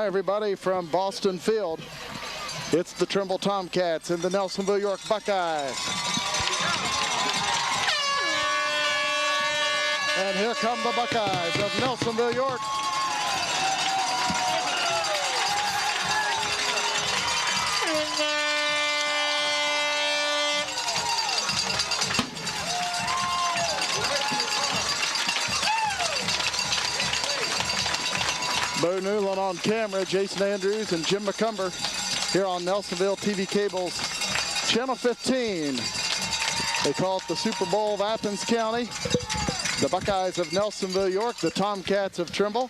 everybody, from Boston Field. It's the Trimble Tomcats and the Nelsonville-York Buckeyes. And here come the Buckeyes of Nelsonville-York. Bo Newland on camera, Jason Andrews and Jim McCumber here on Nelsonville TV Cable's Channel 15. They call it the Super Bowl of Athens County. The Buckeyes of Nelsonville-York, the Tomcats of Trimble.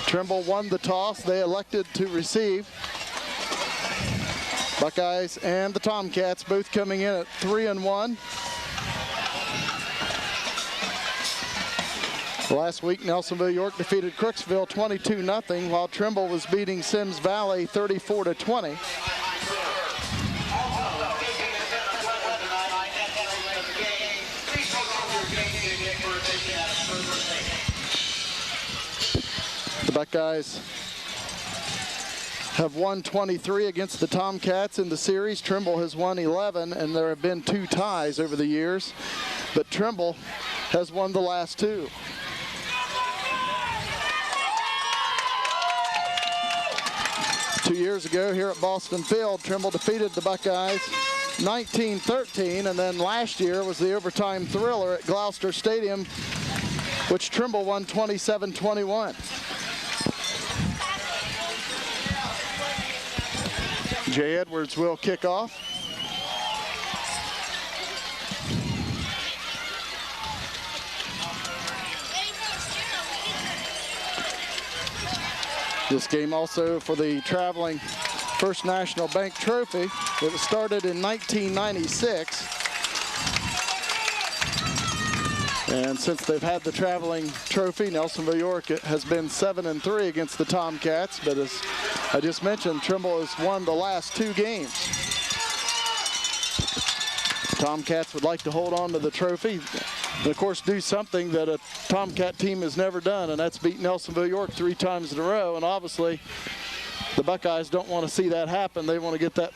Trimble won the toss. They elected to receive. Buckeyes and the Tomcats both coming in at 3-1. Last week, Nelsonville-York defeated Crooksville 22-0, while Trimble was beating Sims Valley 34-20. The Buckeyes have won 23 against the Tomcats in the series. Trimble has won 11, and there have been 2 ties over the years, but Trimble has won the last 2. Two years ago here at Boston Field, Trimble defeated the Buckeyes 19-13, and then last year was the overtime thriller at Gloucester Stadium, which Trimble won 27-21. Jay Edwards will kick off. This game also for the traveling First National Bank Trophy. It was started in 1996. And since they've had the traveling trophy, Nelsonville-York has been 7-3 against the Tomcats. But as I just mentioned, Trimble has won the last 2 games. Tomcats would like to hold on to the trophy. And of course, do something that a Tomcat team has never done, and that's beat Nelsonville-York 3 times in a row. And obviously, the Buckeyes don't want to see that happen. They want to get that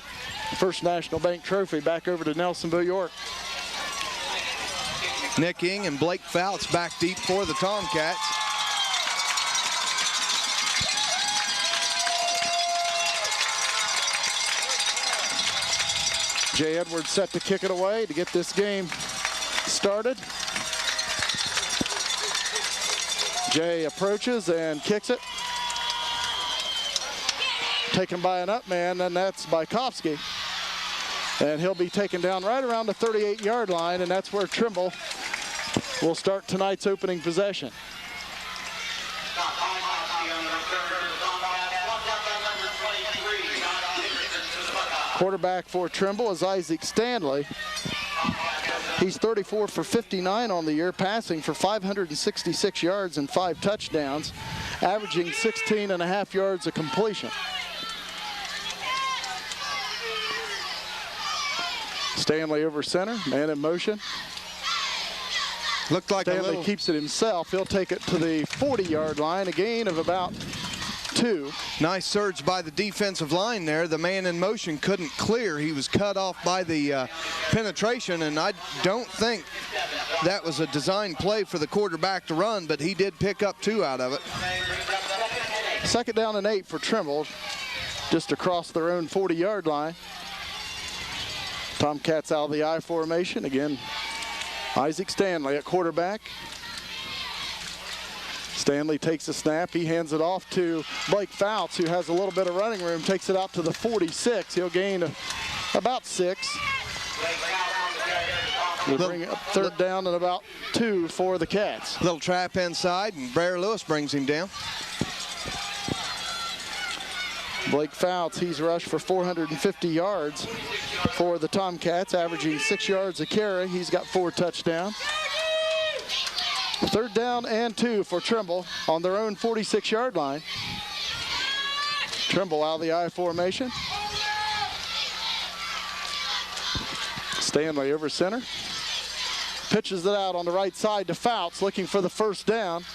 First National Bank Trophy back over to Nelsonville-York. Nick Ing and Blake Fouts back deep for the Tomcats. Jay Edwards set to kick it away to get this game started. Jay approaches and kicks it. Taken by an up man, and that's Bykovsky. And he'll be taken down right around the 38-yard line, and that's where Trimble will start tonight's opening possession. Quarterback for Trimble is Isaac Stanley. He's 34 for 59 on the year, passing for 566 yards and 5 touchdowns, averaging 16.5 yards a completion. Stanley over center, man in motion. Looked like Stanley keeps it himself. He'll take it to the 40-yard line, a gain of about 2. Nice surge by the defensive line there. The man in motion couldn't clear. He was cut off by the penetration, and I don't think that was a design play for the quarterback to run, but he did pick up 2 out of it. 2nd down and 8 for Trimble, just across their own 40-yard line. Tomcats out of the I formation. Again, Isaac Stanley at quarterback. Stanley takes a snap. He hands it off to Blake Fouts, who has a little bit of running room, takes it out to the 46. He'll gain about 6. We'll bring up 3rd down and about 2 for the Cats. Little trap inside, and Brer Lewis brings him down. Blake Fouts, he's rushed for 450 yards for the Tomcats, averaging 6 yards a carry. He's got 4 touchdowns. 3rd down and 2 for Trimble on their own 46-yard line. Trimble out of the I formation. Stanley over center. Pitches it out on the right side to Fouts, looking for the 1st down.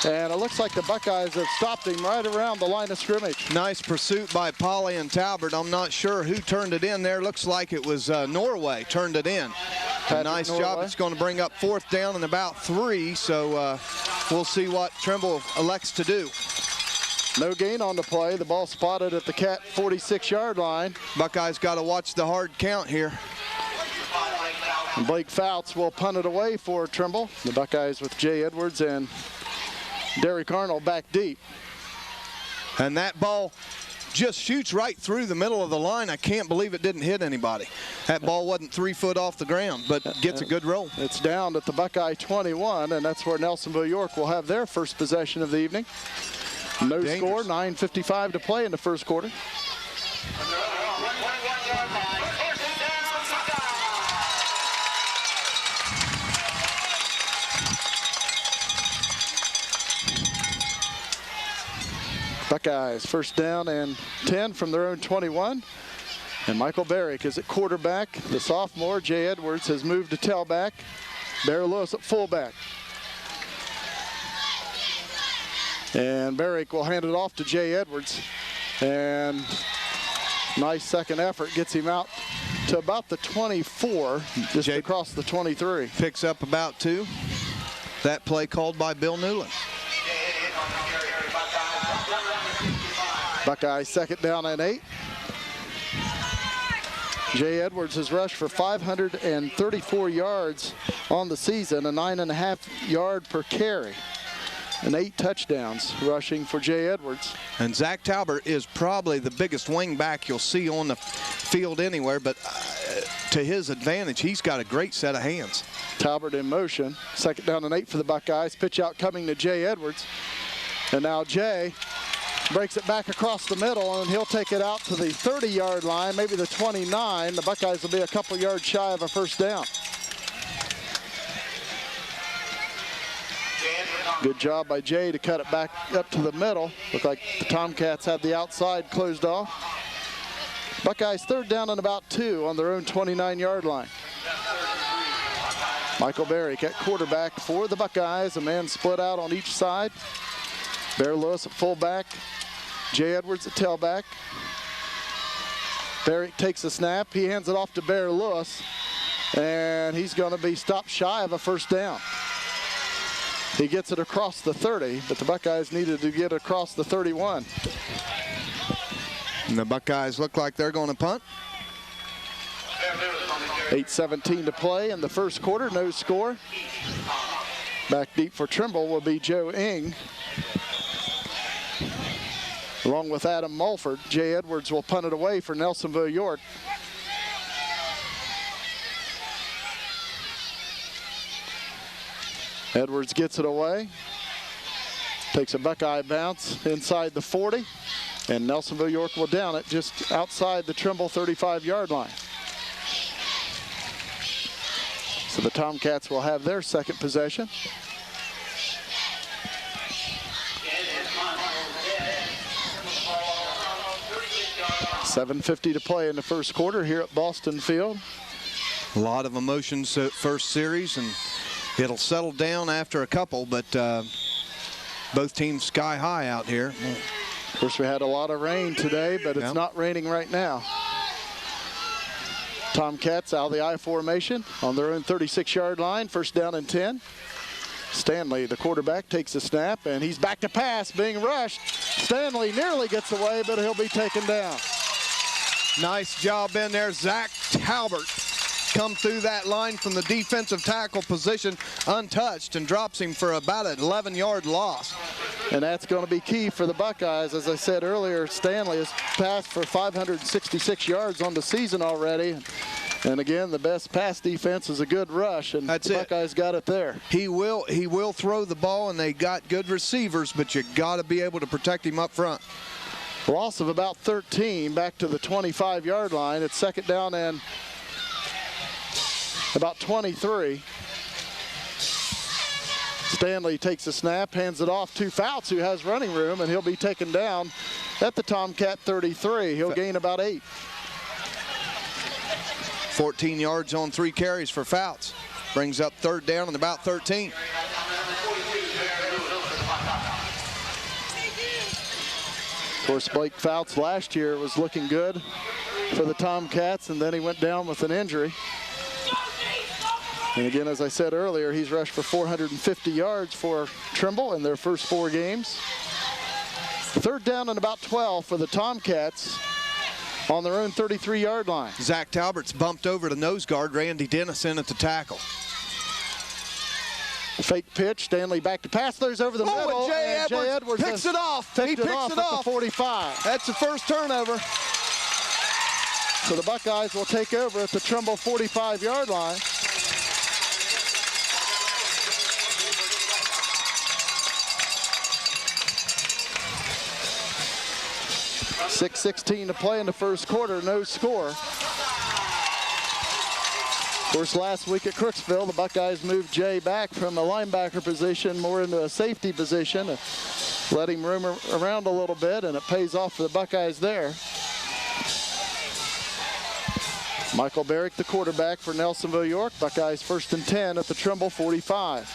And it looks like the Buckeyes have stopped him right around the line of scrimmage. Nice pursuit by Polly and Talbert. I'm not sure who turned it in there. Looks like it was Norway turned it in. A nice job. It's going to bring up 4th down and about 3. So we'll see what Trimble elects to do. No gain on the play. The ball spotted at the Cat 46-yard line. Buckeyes got to watch the hard count here. And Blake Fouts will punt it away for Trimble. The Buckeyes with Jay Edwards and Derek Arnold back deep. And that ball just shoots right through the middle of the line. I can't believe it didn't hit anybody. That ball wasn't 3 foot off the ground, but gets a good roll. It's down at the Buckeye 21, and that's where Nelsonville-York will have their first possession of the evening. No score, 9:55 to play in the first quarter. Buckeyes first down and 10 from their own 21. And Michael Barrick is at quarterback. The sophomore, Jay Edwards, has moved to tailback. Bear Lewis at fullback. And Barrick will hand it off to Jay Edwards. And nice second effort gets him out to about the 24, just across the 23. Picks up about 2. That play called by Bill Newland. Buckeyes second down and 8. Jay Edwards has rushed for 534 yards on the season, a 9.5 yard per carry, and 8 touchdowns rushing for Jay Edwards. And Zach Talbert is probably the biggest wing back you'll see on the field anywhere, but to his advantage, he's got a great set of hands. Talbert in motion. Second down and 8 for the Buckeyes. Pitch out coming to Jay Edwards. And now Jay breaks it back across the middle, and he'll take it out to the 30-yard line, maybe the 29. The Buckeyes will be a couple yards shy of a first down. Good job by Jay to cut it back up to the middle. Looked like the Tomcats had the outside closed off. Buckeyes third down and about 2 on their own 29-yard line. Michael Barrick at quarterback for the Buckeyes. A man split out on each side. Bear Lewis at fullback. Jay Edwards at tailback. Barrick takes a snap. He hands it off to Bear Lewis, and he's going to be stopped shy of a first down. He gets it across the 30, but the Buckeyes needed to get across the 31. And the Buckeyes look like they're going to punt. 8:17 to play in the first quarter, no score. Back deep for Trimble will be Joe Ing. Along with Adam Mulford, Jay Edwards will punt it away for Nelsonville-York. Edwards gets it away. Takes a Buckeye bounce inside the 40. And Nelsonville-York will down it just outside the Trimble 35-yard line. So the Tomcats will have their second possession. $7:50 to play in the first quarter here at Boston Field. A lot of emotions at first series, and it'll settle down after a couple, but both teams sky high out here. Of course, we had a lot of rain today, but it's not raining right now. Tomcats out of the I formation on their own 36-yard line, first down and 10. Stanley, the quarterback, takes a snap, and he's back to pass, being rushed. Stanley nearly gets away, but he'll be taken down. Nice job in there. Zach Talbert come through that line from the defensive tackle position untouched and drops him for about an 11-yard loss. And that's going to be key for the Buckeyes. As I said earlier, Stanley has passed for 566 yards on the season already. And again, the best pass defense is a good rush, and the Buckeyes got it there. He will throw the ball, and they got good receivers, but you got to be able to protect him up front. Loss of about 13 back to the 25-yard line. It's second down and about 23. Stanley takes a snap, hands it off to Fouts, who has running room, and he'll be taken down at the Tomcat 33. He'll gain about 8. 14 yards on 3 carries for Fouts. Brings up third down and about 13. Of course, Blake Fouts last year was looking good for the Tomcats, and then he went down with an injury. And again, as I said earlier, he's rushed for 450 yards for Trimble in their first 4 games. 3rd down and about 12 for the Tomcats on their own 33-yard line. Zach Talbert's bumped over to nose guard Randy Dennison at the tackle. Fake pitch, Stanley back to pass, throws over the middle. And Jay Edwards picks it off. He picks it off at the 45. That's the first turnover. So the Buckeyes will take over at the Trimble 45-yard line. 6:16 to play in the first quarter, no score. Of course, last week at Crooksville, the Buckeyes moved Jay back from a linebacker position more into a safety position, let him roam around a little bit, and it pays off for the Buckeyes there. Michael Barrick, the quarterback for Nelsonville-York. Buckeyes 1st and 10 at the Trimble 45.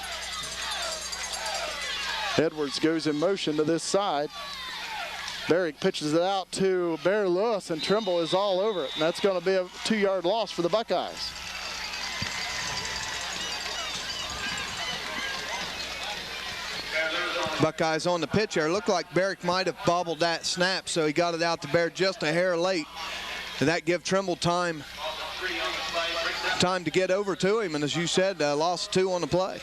Edwards goes in motion to this side. Barrick pitches it out to Bear Lewis, and Trimble is all over it. And that's going to be a 2-yard loss for the Buckeyes. Buckeyes on the pitch there. Looked like Barrick might have bobbled that snap, so he got it out to Bear just a hair late. And that gives Trimble time to get over to him. And as you said, loss of 2 on the play.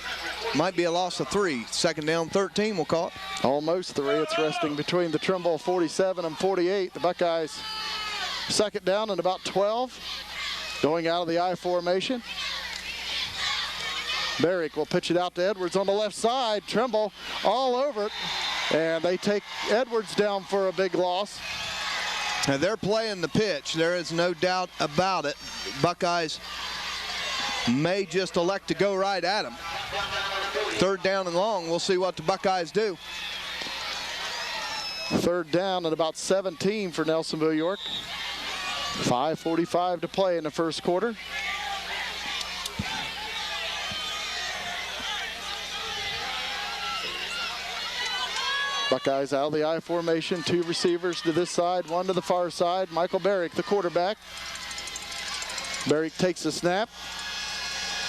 Might be a loss of 3. 2nd down 13, we'll call it. Almost 3. It's resting between the Trimble 47 and 48. The Buckeyes 2nd down and about 12. Going out of the I formation. Barrick will pitch it out to Edwards on the left side. Trimble all over it. And they take Edwards down for a big loss. Now they're playing the pitch. There is no doubt about it. Buckeyes may just elect to go right at him. 3rd down and long. We'll see what the Buckeyes do. 3rd down and about 17 for Nelsonville-York. 5:45 to play in the first quarter. Buckeyes out of the I formation. 2 receivers to this side, 1 to the far side. Michael Barrick, the quarterback. Barrick takes the snap.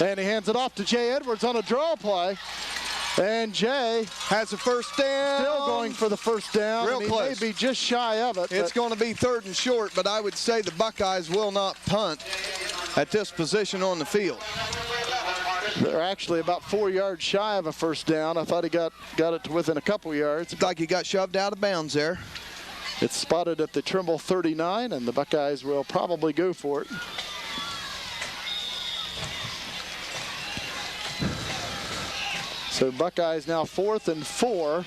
And he hands it off to Jay Edwards on a draw play. And Jay has a 1st down. Still going for the 1st down. Real close. He may be just shy of it. It's going to be 3rd and short, but I would say the Buckeyes will not punt at this position on the field. They're actually about 4 yards shy of a 1st down. I thought he got it to within a couple yards. Looked like he got shoved out of bounds there. It's spotted at the Trimble 39, and the Buckeyes will probably go for it. So Buckeyes now 4th and 4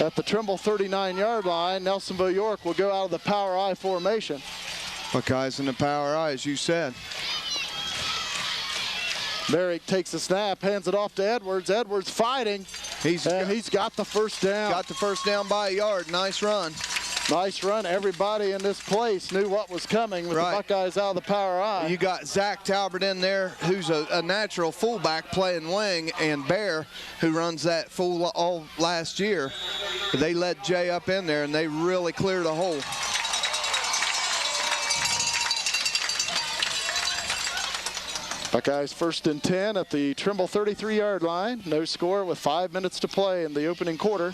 at the Trimble 39-yard line. Nelsonville-York will go out of the power I formation. Buckeyes in the power I, as you said. Barrick takes the snap, hands it off to Edwards. Edwards fighting, he's got the 1st down. Got the 1st down by a yard. Nice run. Nice run. Everybody in this place knew what was coming with the Buckeyes out of the power I. You got Zach Talbert in there, who's a natural fullback playing wing, and Bear, who runs that full all last year. They let Jay up in there, and they really cleared a hole. Buckeyes 1st and 10 at the Trimble 33-yard line. No score with 5 minutes to play in the opening quarter.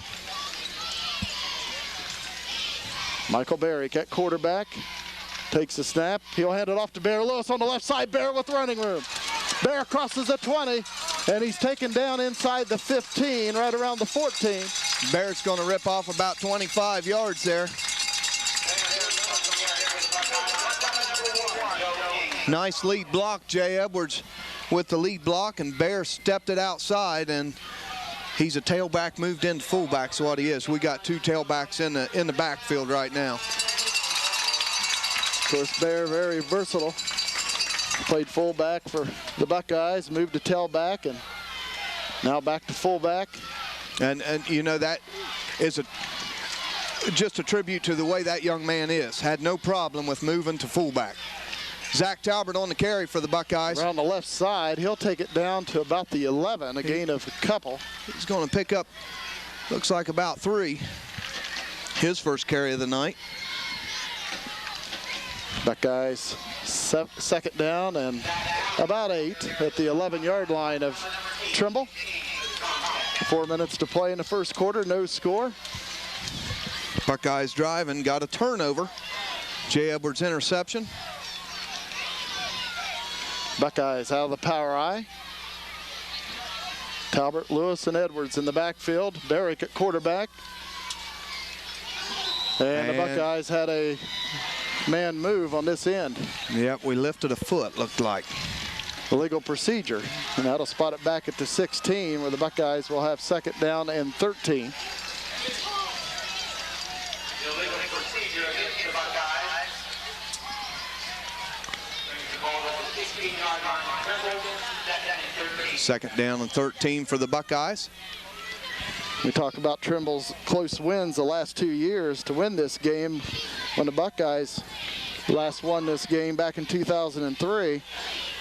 Michael Barrick at quarterback. Takes the snap. He'll hand it off to Bear Lewis on the left side. Bear with running room. Bear crosses the 20, and he's taken down inside the 15, right around the 14. Bear's going to rip off about 25 yards there. Nice lead block, Jay Edwards with the lead block, and Bear stepped it outside, and he's a tailback moved into fullback, so what he is. We got 2 tailbacks in the backfield right now. Of course, Bear very versatile. Played fullback for the Buckeyes, moved to tailback, and now back to fullback. And you know, that is just a tribute to the way that young man is. Had no problem with moving to fullback. Zach Talbert on the carry for the Buckeyes. Around the left side, he'll take it down to about the 11, a gain of a couple. He's going to pick up, looks like about 3. his first carry of the night. Buckeyes second down and about 8 at the 11-yard line of Trimble. 4 minutes to play in the first quarter, no score. Buckeyes driving, got a turnover. Jay Edwards interception. Buckeyes out of the power I. Talbert, Lewis, and Edwards in the backfield. Barrick at quarterback. And the Buckeyes had a man move on this end. Yep, we lifted a foot, looked like. Illegal procedure. And that'll spot it back at the 16, where the Buckeyes will have second down and 13. Second down and 13 for the Buckeyes. We talk about Trimble's close wins the last 2 years to win this game. When the Buckeyes last won this game back in 2003,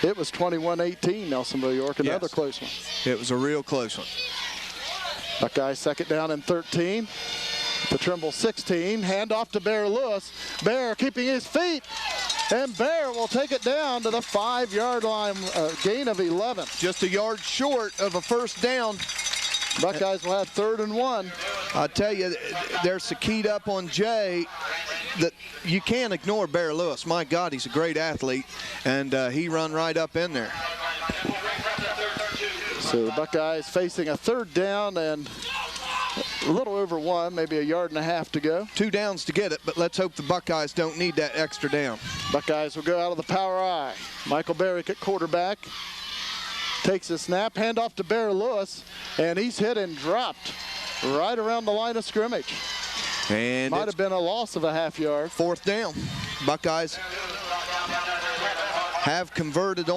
it was 21-18, Nelsonville-York, another close one. It was a real close one. Buckeyes second down and 13. The Trimble 16, handoff to Bear Lewis. Bear keeping his feet, and Bear will take it down to the 5-yard line, gain of 11. Just a yard short of a first down. Buckeyes will have 3rd and 1. I tell you, they're so keyed up on Jay that you can't ignore Bear Lewis. My God, he's a great athlete, and he run right up in there. So the Buckeyes facing a 3rd down and a little over 1, maybe a yard and a half to go. 2 downs to get it, but let's hope the Buckeyes don't need that extra down. Buckeyes will go out of the power I. Michael Barrick at quarterback. Takes a snap, handoff to Bear Lewis, and he's hit and dropped right around the line of scrimmage. And might have been a loss of a half yard. 4th down. Buckeyes have converted a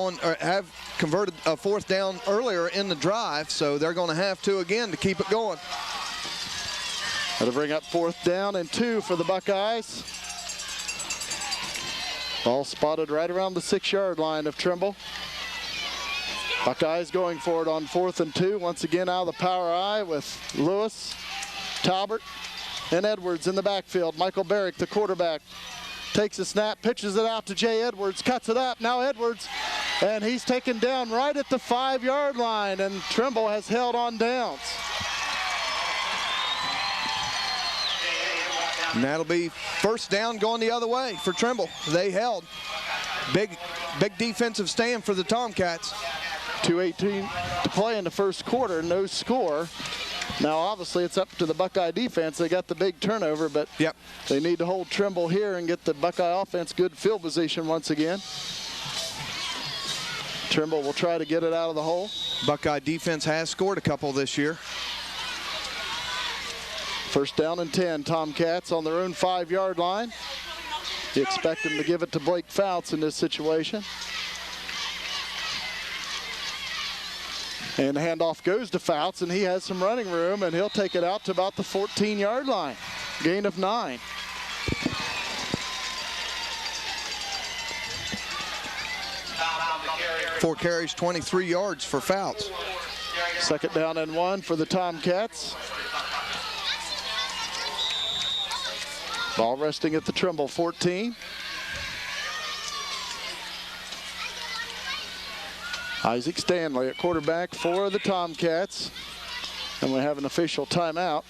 4th down earlier in the drive, so they're going to have to again to keep it going. That'll bring up 4th down and 2 for the Buckeyes. Ball spotted right around the 6-yard line of Trimble. Buckeyes going for it on 4th and 2. Once again out of the power I with Lewis, Talbert, and Edwards in the backfield. Michael Barrick, the quarterback, takes a snap, pitches it out to Jay Edwards, cuts it up. Now Edwards, and he's taken down right at the 5-yard line, and Trimble has held on downs. And that'll be first down going the other way for Trimble. They held. Big defensive stand for the Tomcats. 2:18 to play in the first quarter, no score. Now, obviously, it's up to the Buckeye defense. They got the big turnover, but they need to hold Trimble here and get the Buckeye offense good field position once again. Trimble will try to get it out of the hole. Buckeye defense has scored a couple this year. First down and 10. Tomcats on their own 5-yard line. You expect them to give it to Blake Fouts in this situation. And the handoff goes to Fouts, and he has some running room, and he'll take it out to about the 14-yard line. Gain of 9. Four carries, 23 yards for Fouts. Second down and 1 for the Tomcats. Ball resting at the Trimble 14. Isaac Stanley at quarterback for the Tomcats. And we have an official timeout.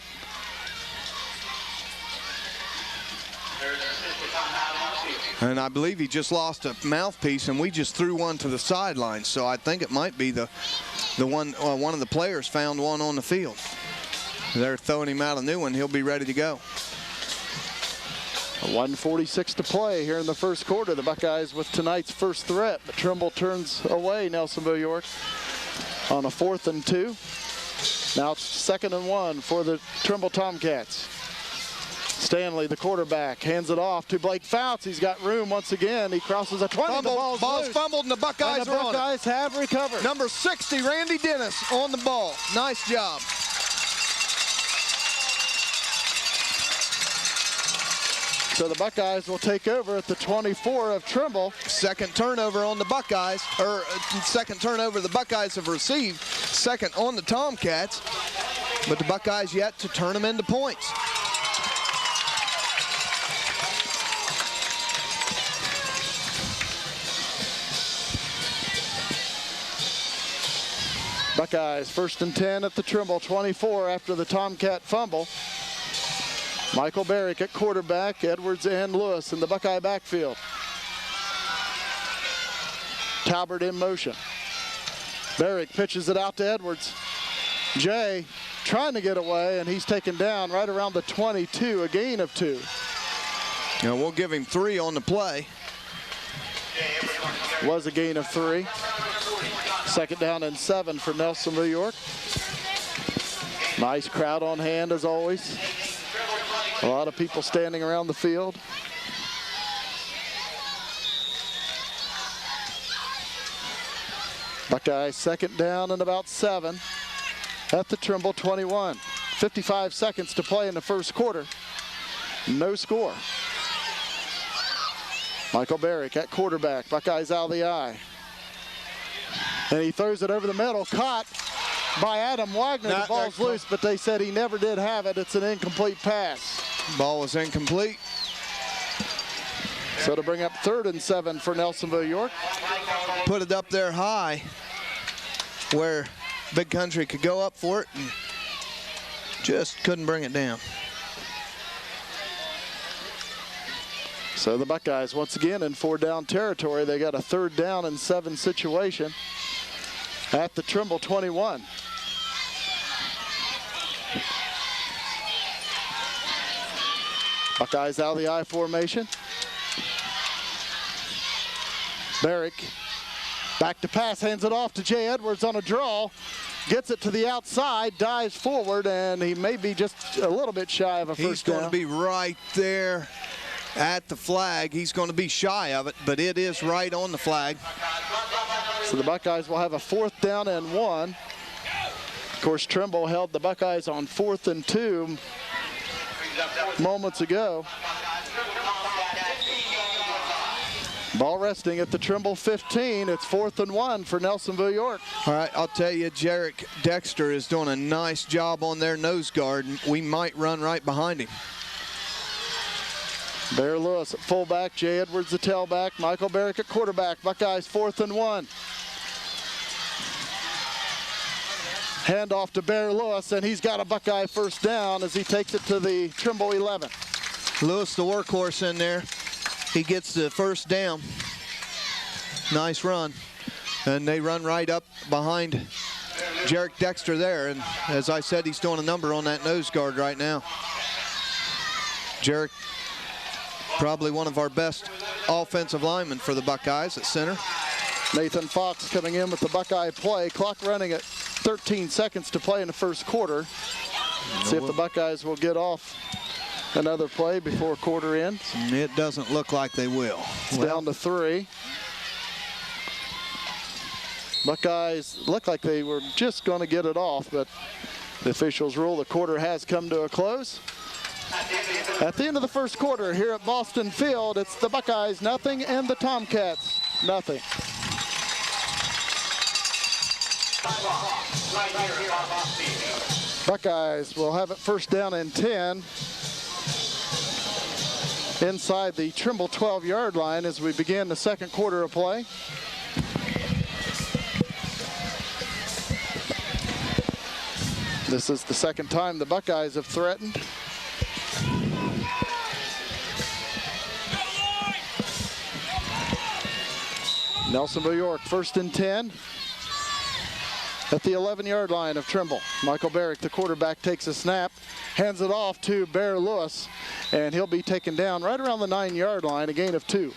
And I believe he just lost a mouthpiece, and we just threw one to the sideline. So I think it might be the one of the players found one on the field. They're throwing him out a new one. He'll be ready to go. 1:46 to play here in the first quarter. The Buckeyes with tonight's first threat, but Trimble turns away Nelsonville-York on a 4th and 2. Now it's 2nd and 1 for the Trimble Tomcats. Stanley, the quarterback, hands it off to Blake Fouts. He's got room once again. He crosses a 20. Ball's fumbled, and the Buckeyes are on it. Buckeyes have recovered. Number 60, Randy Dennis, on the ball. Nice job. So the Buckeyes will take over at the 24 of Trimble. Second turnover on the Buckeyes, or second turnover the Buckeyes have received. Second on the Tomcats, but the Buckeyes yet to turn them into points. Buckeyes first and 10 at the Trimble 24 after the Tomcat fumble. Michael Barrick at quarterback, Edwards and Lewis in the Buckeye backfield. Talbert in motion. Barrick pitches it out to Edwards. Jay trying to get away, and he's taken down right around the 22, a gain of 2. Now we'll give him 3 on the play. Was a gain of 3. Second down and 7 for Nelsonville-York. Nice crowd on hand as always. A lot of people standing around the field. Buckeyes second down and about 7 at the Trimble 21. 55 seconds to play in the first quarter. No score. Michael Barrick at quarterback. Buckeyes out of the eye. And he throws it over the middle. Caught by Adam Wagner. The ball's loose, but they said he never did have it. It's an incomplete pass. Ball was incomplete. So to bring up 3rd and 7 for Nelsonville-York. Put it up there high where Big Country could go up for it and just couldn't bring it down. So the Buckeyes once again in 4-down territory. They got a 3rd down and 7 situation at the Trimble 21. Buckeyes out of the I formation. Barrick back to pass, hands it off to Jay Edwards on a draw. Gets it to the outside, dives forward, and he may be just a little bit shy of a first down. He's going to be right there at the flag. He's going to be shy of it, but it is right on the flag. So the Buckeyes will have a 4th down and 1. Of course, Trimble held the Buckeyes on 4th and 2 moments ago. Ball resting at the Trimble 15. It's 4th and 1 for Nelsonville-York. All right, I'll tell you, Jarek Dexter is doing a nice job on their nose guard. We might run right behind him. Bear Lewis at fullback, Jay Edwards the tailback, Michael Barrick at quarterback. Buckeyes 4th and 1. Handoff to Bear Lewis, and he's got a Buckeye first down as he takes it to the Trimble 11. Lewis, the workhorse in there. He gets the first down. Nice run. And they run right up behind Jarek Dexter there. And as I said, he's doing a number on that nose guard right now. Jarek, probably one of our best offensive linemen for the Buckeyes at center. Nathan Fox coming in with the Buckeye play. Clock running at 13 seconds to play in the first quarter. See if the Buckeyes will get off another play before quarter ends. It doesn't look like they will. It's down to 3. Buckeyes look like they were just going to get it off, but the officials rule the quarter has come to a close. At the end of the first quarter here at Boston Field, it's the Buckeyes nothing and the Tomcats nothing. Buckeyes will have it first down and 10 inside the Trimble 12-yard line as we begin the second quarter of play. This is the second time the Buckeyes have threatened. Nelsonville-York first and 10 at the 11-yard line of Trimble. Michael Barrick, the quarterback, takes a snap, hands it off to Bear Lewis, and he'll be taken down right around the 9-yard line, a gain of 2.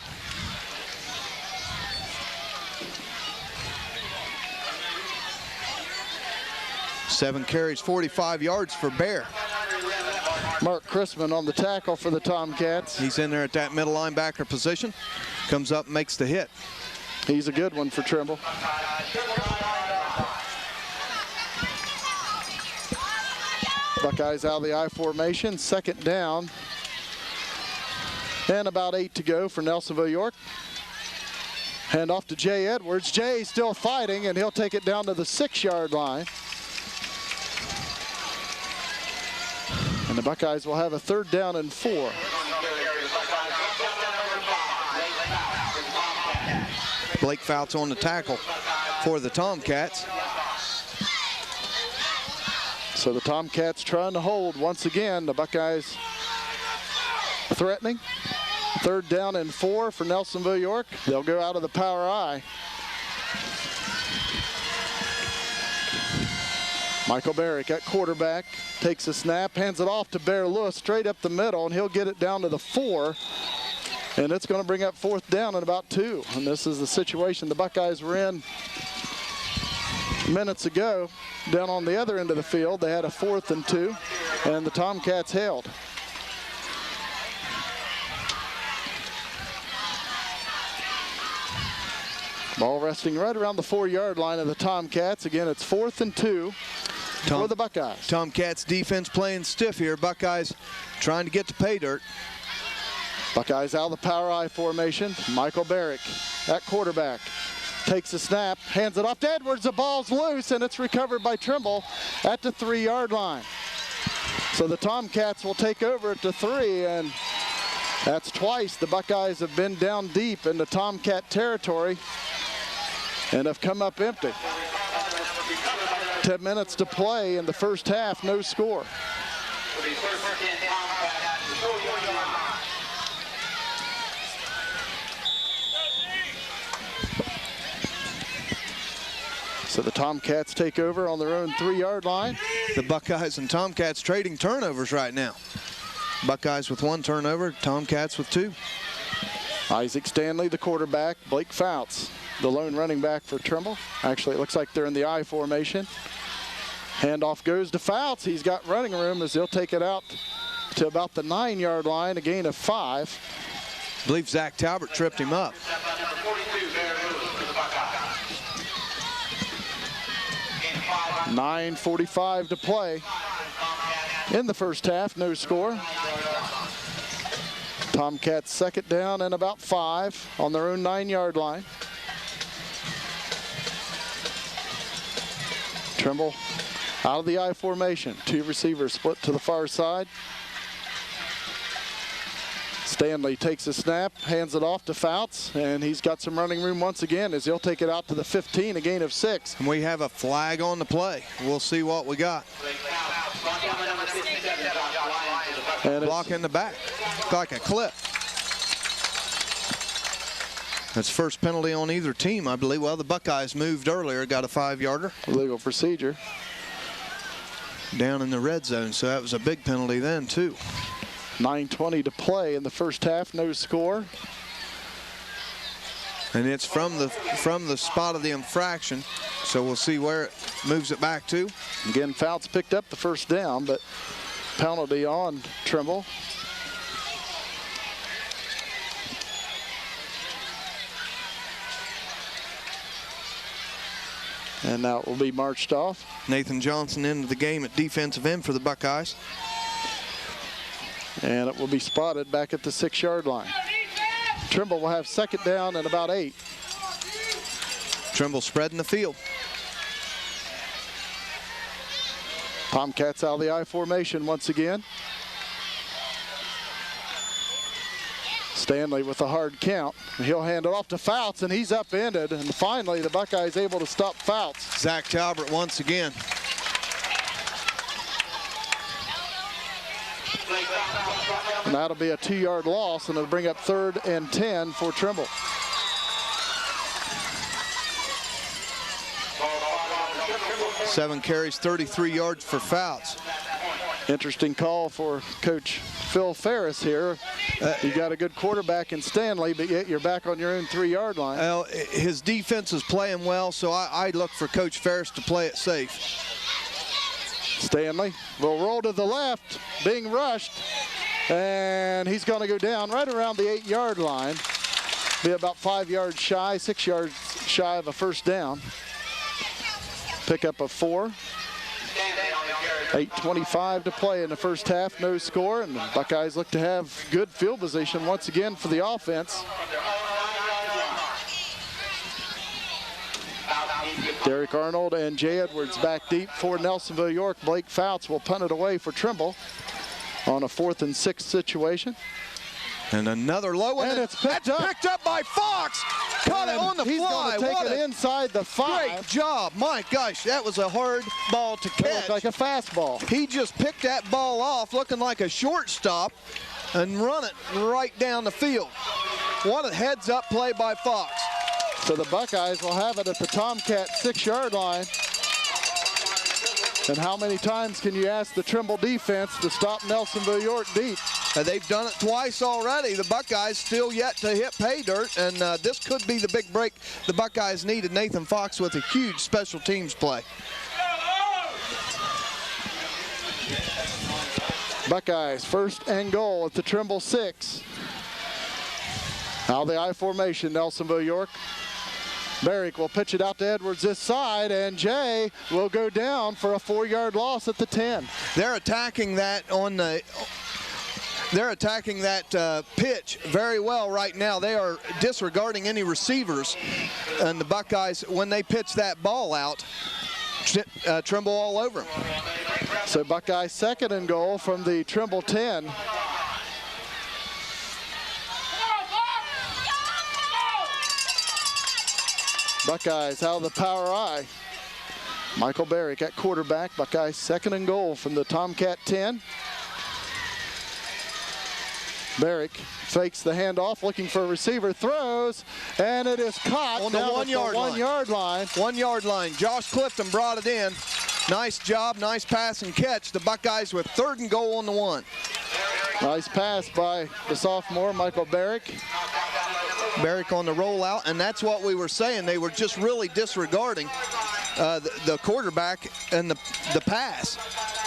Seven carries, 45 yards for Bear. Mark Chrisman on the tackle for the Tomcats. He's in there at that middle linebacker position. Comes up, makes the hit. He's a good one for Trimble. Buckeyes out of the I formation, second down. And about 8 to go for Nelsonville-York. Hand off to Jay Edwards. Jay still fighting, and he'll take it down to the 6-yard line. And the Buckeyes will have a third down and 4. Blake Fouts on the tackle for the Tomcats. So the Tomcats trying to hold once again. The Buckeyes threatening. 3rd down and 4 for Nelsonville-York. They'll go out of the power I. Michael Barrick at quarterback, takes a snap, hands it off to Bear Lewis straight up the middle, and he'll get it down to the 4. And it's going to bring up 4th down and about 2. And this is the situation the Buckeyes were in minutes ago. Down on the other end of the field, they had a 4th and 2, and the Tomcats held. Ball resting right around the 4-yard line of the Tomcats. Again, it's 4th and 2 for the Buckeyes. Tomcats defense playing stiff here. Buckeyes trying to get to pay dirt. Buckeyes out of the power I formation. Michael Barrick at quarterback. Takes a snap, hands it off to Edwards. The ball's loose, and it's recovered by Trimble at the 3-yard line. So the Tomcats will take over at the 3, and that's twice the Buckeyes have been down deep into Tomcat territory and have come up empty. 10 minutes to play in the first half, no score. So the Tomcats take over on their own 3-yard line. The Buckeyes and Tomcats trading turnovers right now. Buckeyes with 1 turnover, Tomcats with 2. Isaac Stanley, the quarterback. Blake Fouts, the lone running back for Trimble. Actually, it looks like they're in the I formation. Handoff goes to Fouts. He's got running room as he'll take it out to about the 9-yard line, a gain of 5. I believe Zach Talbert tripped him up. .9:45 to play in the first half, no score. Tomcats 2nd down and about 5 on their own 9-yard line. Trimble out of the I formation. 2 receivers split to the far side. Stanley takes a snap, hands it off to Fouts, and he's got some running room once again as he'll take it out to the 15, a gain of 6. And we have a flag on the play. We'll see what we got. And block in the back, like a clip. That's first penalty on either team, I believe. Well, the Buckeyes moved earlier, got a 5-yarder. Legal procedure. Down in the red zone, so that was a big penalty then, too. 9:20 to play in the first half, no score. And it's from the spot of the infraction, so we'll see where it moves it back to. Again, Fouts picked up the first down, but penalty on Trimble. And now it will be marched off. Nathan Johnson into the game at defensive end for the Buckeyes. And it will be spotted back at the 6-yard line. Trimble will have 2nd down and about 8. Trimble spreading the field. Tomcats out of the I formation once again. Stanley with a hard count. He'll hand it off to Fouts, and he's upended. And finally, the Buckeyes able to stop Fouts. Zach Talbert once again. And that'll be a 2-yard loss, and it'll bring up 3rd and 10 for Trimble. Seven carries, 33 yards for Fouts. Interesting call for Coach Phil Ferris here. You got a good quarterback in Stanley, but yet you're back on your own 3-yard line. Well, his defense is playing well, so I look for Coach Ferris to play it safe. Stanley will roll to the left, being rushed, and he's going to go down right around the 8-yard line. Be about 5 yards shy, 6 yards shy of a first down. Pickup of 4. 8:25 to play in the first half, no score, and the Buckeyes look to have good field position once again for the offense. Derek Arnold and Jay Edwards back deep for Nelsonville-York. Blake Fouts will punt it away for Trimble on a 4th and 6 situation. And another low one. And it's picked up by Fox. Caught it on the he's fly. He's going to take it inside the 5. Great job. My gosh, that was a hard ball to That catch. looked like a fastball. He just picked that ball off looking like a shortstop and run it right down the field. What a heads-up play by Fox. So the Buckeyes will have it at the Tomcat 6-yard line. And how many times can you ask the Trimble defense to stop Nelsonville-York deep? They've done it twice already. The Buckeyes still yet to hit pay dirt, and this could be the big break the Buckeyes needed. Nathan Fox with a huge special teams play. Buckeyes first and goal at the Trimble 6. Now the I formation, Nelsonville-York. Barrick will pitch it out to Edwards this side, and Jay will go down for a 4-yard loss at the 10. They're attacking that on the. They're attacking that pitch very well right now. They are disregarding any receivers, and the Buckeyes, when they pitch that ball out, Trimble all over them. So Buckeyes second and goal from the Trimble 10. Buckeyes out of the power I. Michael Barrick at quarterback. Buckeyes second and goal from the Tomcat 10. Barrick fakes the handoff, looking for a receiver, throws, and it is caught on the 1-yard line. 1-yard line. 1-yard line. Josh Clifton brought it in. Nice job, nice pass and catch. The Buckeyes with third and goal on the 1. Nice pass by the sophomore, Michael Barrick. Barrick on the rollout, and that's what we were saying. They were just really disregarding the quarterback and the pass.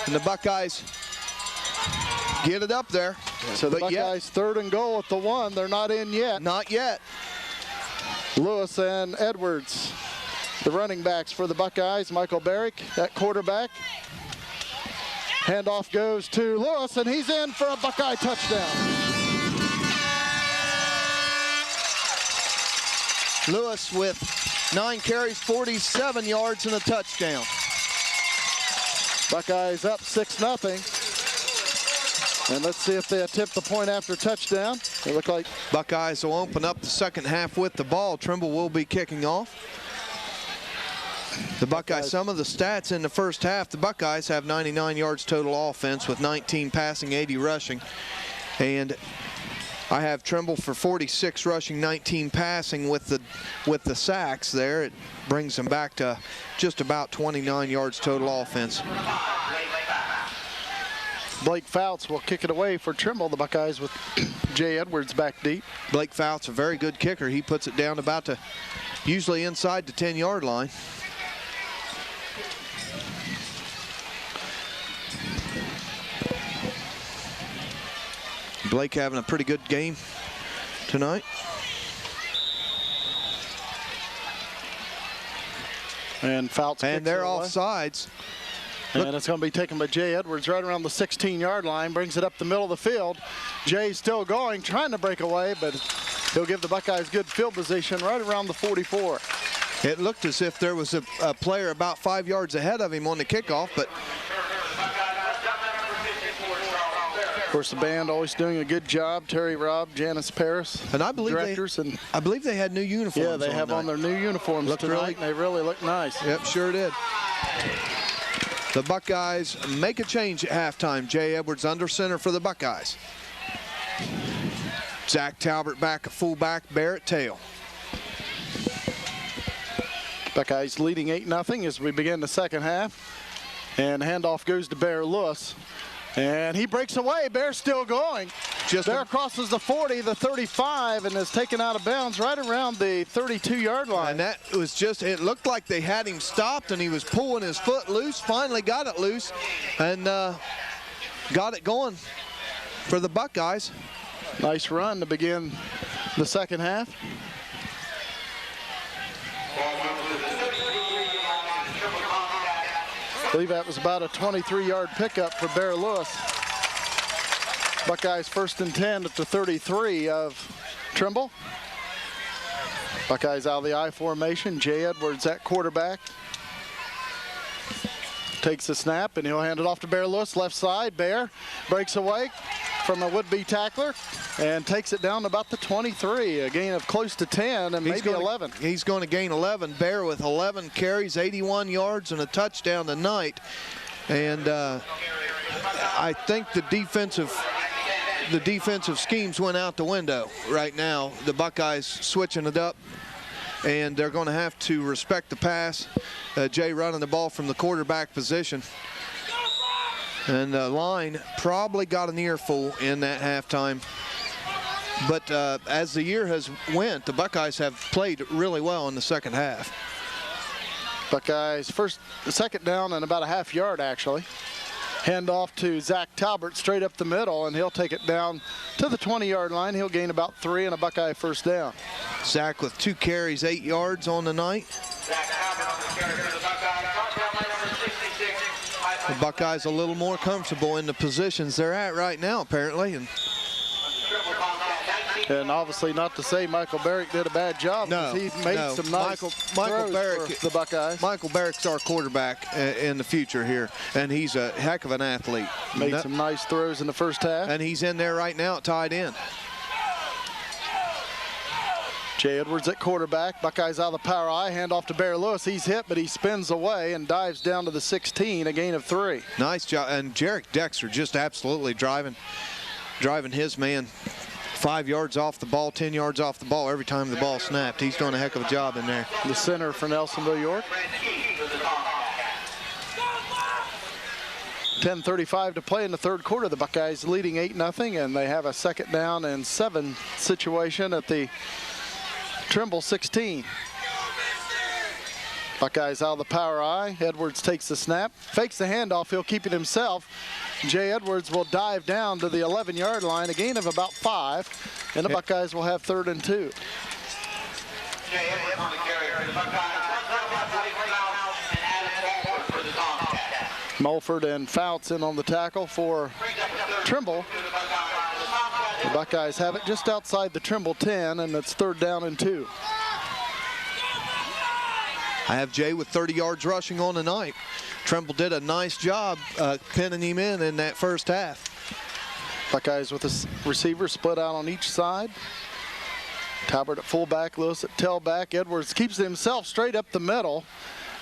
And the Buckeyes get it up there. So the Buckeyes third and goal at the 1. They're not in yet. Not yet. Lewis and Edwards, the running backs for the Buckeyes. Michael Barrick at quarterback. Handoff goes to Lewis, and he's in for a Buckeye touchdown. Lewis with 9 carries, 47 yards, and a touchdown. Buckeyes up 6-0. And let's see if they attempt the point after touchdown. They look like Buckeyes will open up the second half with the ball. Trimble will be kicking off. The Buckeyes, some of the stats in the first half, the Buckeyes have 99 yards total offense with 19 passing, 80 rushing. And I have Trimble for 46 rushing, 19 passing with the sacks there. It brings them back to just about 29 yards total offense. Blake Fouts will kick it away for Trimble. The Buckeyes with Jay Edwards back deep. Blake Fouts, a very good kicker. He puts it down about to usually inside the 10-yard line. Blake having a pretty good game tonight. And Fouts and they're offsides. And it's going to be taken by Jay Edwards right around the 16-yard line. Brings it up the middle of the field. Jay's still going, trying to break away, but he'll give the Buckeyes good field position right around the 44. It looked as if there was a player about 5 yards ahead of him on the kickoff, but of course, the band always doing a good job. Terry Robb, Janice Paris, and I believe they had new uniforms. Yeah, they have on their new uniforms tonight. They really look nice. Yep, sure did. The Buckeyes make a change at halftime. Jay Edwards under center for the Buckeyes. Zach Talbert back at fullback, Barrett tail. Buckeyes leading 8-0 as we begin the second half. And handoff goes to Bear Lewis. And he breaks away. Bear still going. Bear crosses the 40, the 35, and is taken out of bounds right around the 32-yard line. And that was just, it looked like they had him stopped and he was pulling his foot loose, finally got it loose, and got it going for the Buckeyes. Nice run to begin the second half. I believe that was about a 23-yard pickup for Bear Lewis. Buckeyes first and 10 at the 33 of Trimble. Buckeyes out of the I formation. Jay Edwards at quarterback. Takes the snap and he'll hand it off to Bear Lewis, left side. Bear breaks away, from a would-be tackler and takes it down to about the 23, a gain of close to 10 and maybe 11. He's going to gain 11. Bear with 11 carries, 81 yards, and a touchdown tonight. And I think the defensive schemes went out the window right now. The Buckeyes switching it up, and they're going to have to respect the pass. Jay running the ball from the quarterback position. And the line probably got an earful in that halftime. But as the year has went, the Buckeyes have played really well in the second half. Buckeyes second down and about a half yard actually. Hand off to Zach Talbert straight up the middle, and he'll take it down to the 20-yard line. He'll gain about 3 and a Buckeye first down. Zach with 2 carries, 8 yards on the night. The Buckeyes a little more comfortable in the positions they're at right now, apparently. And obviously not to say Michael Barrick did a bad job. No, he made some nice Michael Barrick for the Buckeyes. Michael Barrick's our quarterback in the future here, and he's a heck of an athlete. Made some nice throws in the first half. And he's in there right now at tight end. Jay Edwards at quarterback. Buckeyes out of the power I. Hand off to Bear Lewis. He's hit, but he spins away and dives down to the 16, a gain of 3. Nice job. And Jarek Dexter just absolutely driving his man 5 yards off the ball, 10 yards off the ball every time the ball snapped. He's doing a heck of a job in there. The center for Nelsonville-York. 10:35 to play in the third quarter. The Buckeyes leading 8-0, and they have a second down and 7 situation at the Trimble 16. Buckeyes out of the power I. Edwards takes the snap, fakes the handoff. He'll keep it himself. Jay Edwards will dive down to the 11-yard line, a gain of about 5, and the Buckeyes will have 3rd and 2. Mulford and Fouts in on the tackle for Trimble. The Buckeyes have it just outside the Trimble 10, and it's 3rd down and 2. I have Jay with 30 yards rushing on the night. Trimble did a nice job pinning him in that first half. Buckeyes with the receiver split out on each side. Talbert at fullback, Lewis at tailback. Edwards keeps it himself straight up the middle,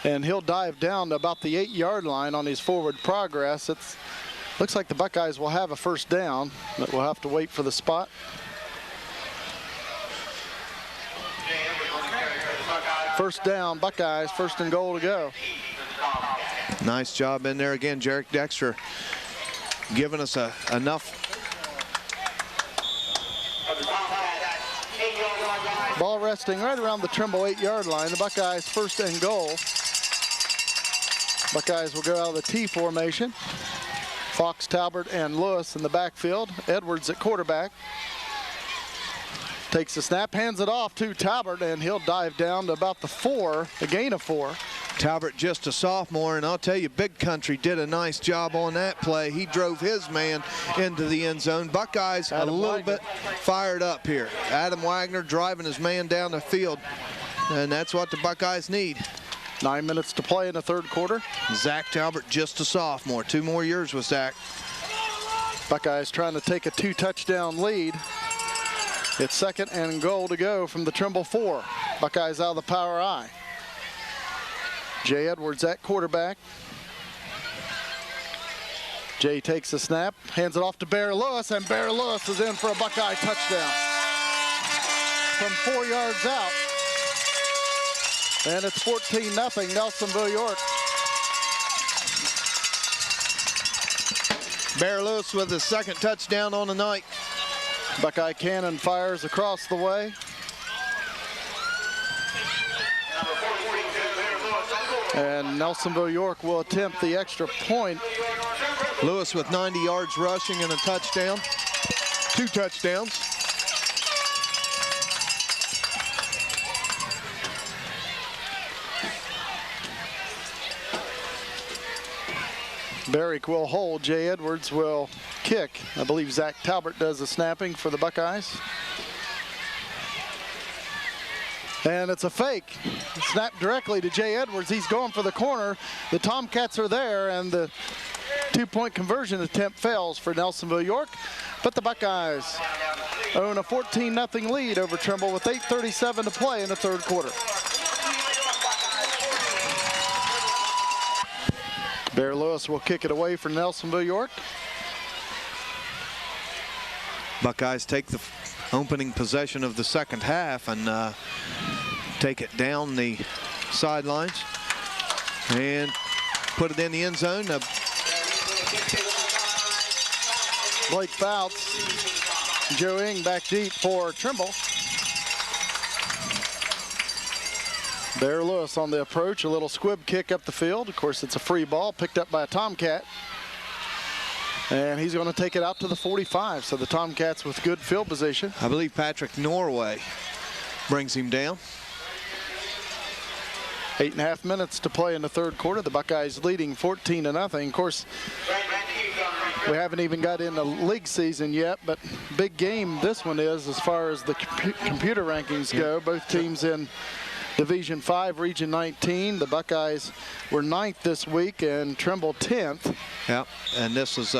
and he'll dive down to about the 8-yard line on his forward progress. Looks like the Buckeyes will have a first down, but we'll have to wait for the spot. First down, Buckeyes, 1st and goal to go. Nice job in there again, Jarek Dexter giving us enough. Ball resting right around the Trimble 8-yard line. The Buckeyes 1st and goal. Buckeyes will go out of the T formation. Fox, Talbert, and Lewis in the backfield. Edwards at quarterback. Takes the snap, hands it off to Talbert, and he'll dive down to about the 4, a gain of 4. Talbert just a sophomore, and I'll tell you, Big Country did a nice job on that play. He drove his man into the end zone. Buckeyes a little bit fired up here. Adam Wagner driving his man down the field, and that's what the Buckeyes need. 9 minutes to play in the third quarter. Zach Talbert just a sophomore. 2 more years with Zach. Buckeyes trying to take a 2-touchdown lead. It's 2nd and goal to go from the Trimble 4. Buckeyes out of the power I. Jay Edwards at quarterback. Jay takes the snap, hands it off to Bear Lewis, and Bear Lewis is in for a Buckeye touchdown. From 4 yards out. And it's 14-0, Nelsonville-York. Bear Lewis with his 2nd touchdown on the night. Buckeye cannon fires across the way. And Nelsonville-York will attempt the extra point. Lewis with 90 yards rushing and a touchdown. 2 touchdowns. Barrick will hold. Jay Edwards will kick. I believe Zach Talbert does the snapping for the Buckeyes. And it's a fake. Snap directly to Jay Edwards. He's going for the corner. The Tomcats are there, and the two-point conversion attempt fails for Nelsonville-York, but the Buckeyes own a 14-0 lead over Trimble with 8:37 to play in the third quarter. Bear Lewis will kick it away for Nelsonville-York. Buckeyes take the opening possession of the second half and take it down the sidelines and put it in the end zone. Blake Fouts, Joe Ing back deep for Trimble. Bear Lewis on the approach, a little squib kick up the field. Of course, it's a free ball picked up by a Tomcat. And he's going to take it out to the 45. So the Tomcats with good field position. I believe Patrick Norway brings him down. 8.5 minutes to play in the third quarter. The Buckeyes leading 14-0. Of course, we haven't even got in the league season yet, but big game this one is as far as the computer rankings go. Both teams in Division 5, Region 19. The Buckeyes were 9th this week and Trimble 10th. Yeah, and this is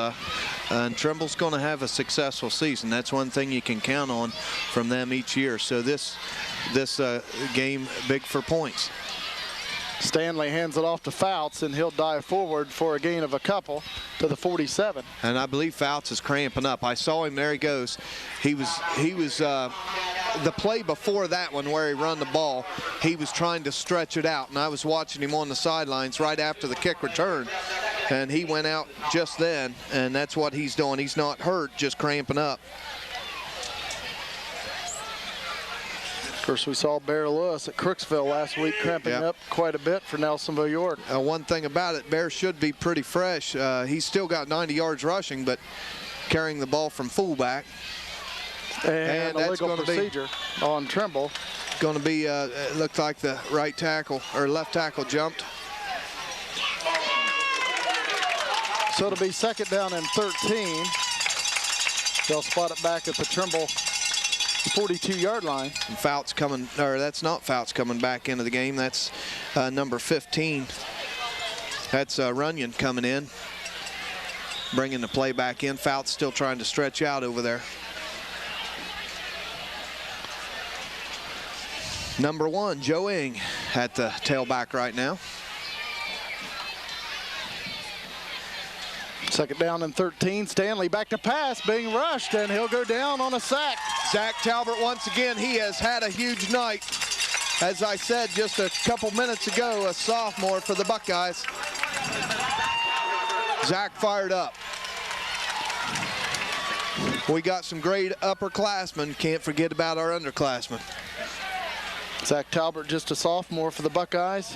and Trimble's going to have a successful season. That's one thing you can count on from them each year. So this game big for points. Stanley hands it off to Fouts, and he'll dive forward for a gain of a couple to the 47. And I believe Fouts is cramping up. I saw him. There he goes. He was the play before that one where he run the ball, he was trying to stretch it out, and I was watching him on the sidelines right after the kick return, and he went out just then, and that's what he's doing. He's not hurt, just cramping up. Of course, we saw Bear Lewis at Crooksville last week cramping up quite a bit for Nelsonville-York. One thing about it, Bear should be pretty fresh. He's still got 90 yards rushing, but carrying the ball from fullback. And a legal procedure on Trimble. Going to be, it looked like the right tackle or left tackle jumped. So it'll be second down and 13. They'll spot it back at the Trimble 42-yard line. And Fouts coming, or that's not Fouts coming back into the game. That's number 15. That's Runyon coming in, bringing the play back in. Fouts still trying to stretch out over there. Number 1, Joe Ing at the tailback right now. Second down and 13. Stanley back to pass, being rushed, and he'll go down on a sack. Zach Talbert, once again, he has had a huge night. As I said just a couple minutes ago, a sophomore for the Buckeyes. Zach fired up. We got some great upperclassmen. Can't forget about our underclassmen. Zach Talbert, just a sophomore for the Buckeyes.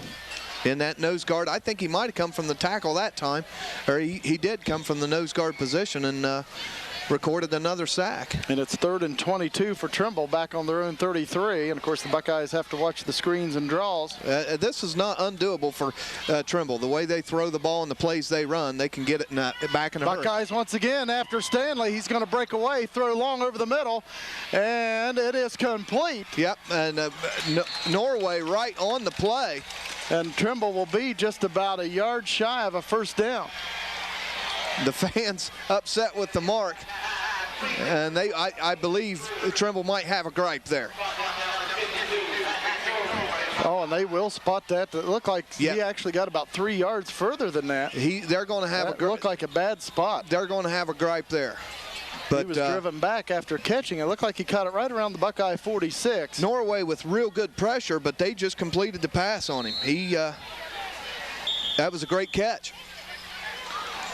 In that nose guard, I think he might have come from the tackle that time, or he did come from the nose guard position and recorded another sack. And it's 3rd and 22 for Trimble, back on their own 33. And of course the Buckeyes have to watch the screens and draws. This is not undoable for Trimble. The way they throw the ball and the plays they run, they can get it back in a hurry. Buckeyes once again after Stanley. He's going to break away, throw long over the middle, and it is complete. Yep, and Norway right on the play. And Trimble will be just about a yard shy of a first down. The fans upset with the mark, and I believe Trimble might have a gripe there. Oh, and they will spot that. It looked like he actually got about 3 yards further than that. They're going to have a gripe. Looked like a bad spot. They're going to have a gripe there. But he was driven back after catching. It looked like he caught it right around the Buckeye 46. Norway with real good pressure, but they just completed the pass on him. That was a great catch.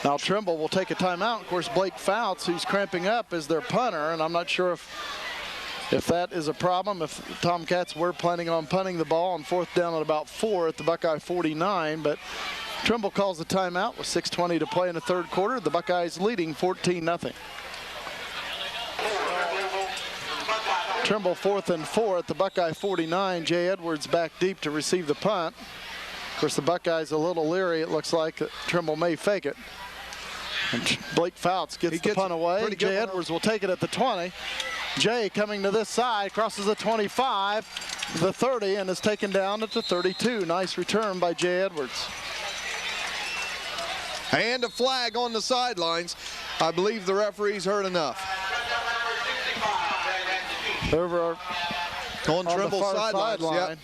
Now Trimble will take a timeout. Of course, Blake Fouts, who's cramping up, is their punter, and I'm not sure if that is a problem. If Tomcats were planning on punting the ball on 4th down at about 4 at the Buckeye 49, but Trimble calls the timeout with 6:20 to play in the third quarter. The Buckeyes leading 14-0. Trimble 4th and 4 at the Buckeye 49. Jay Edwards back deep to receive the punt. Of course, the Buckeyes a little leery. It looks like Trimble may fake it. And Blake Fouts gets the punt away. Jay Edwards will take it at the 20. Jay coming to this side, crosses the 25, the 30, and is taken down at the 32. Nice return by Jay Edwards. And a flag on the sidelines. I believe the referee's heard enough. Over on Trimble's sidelines. Yep.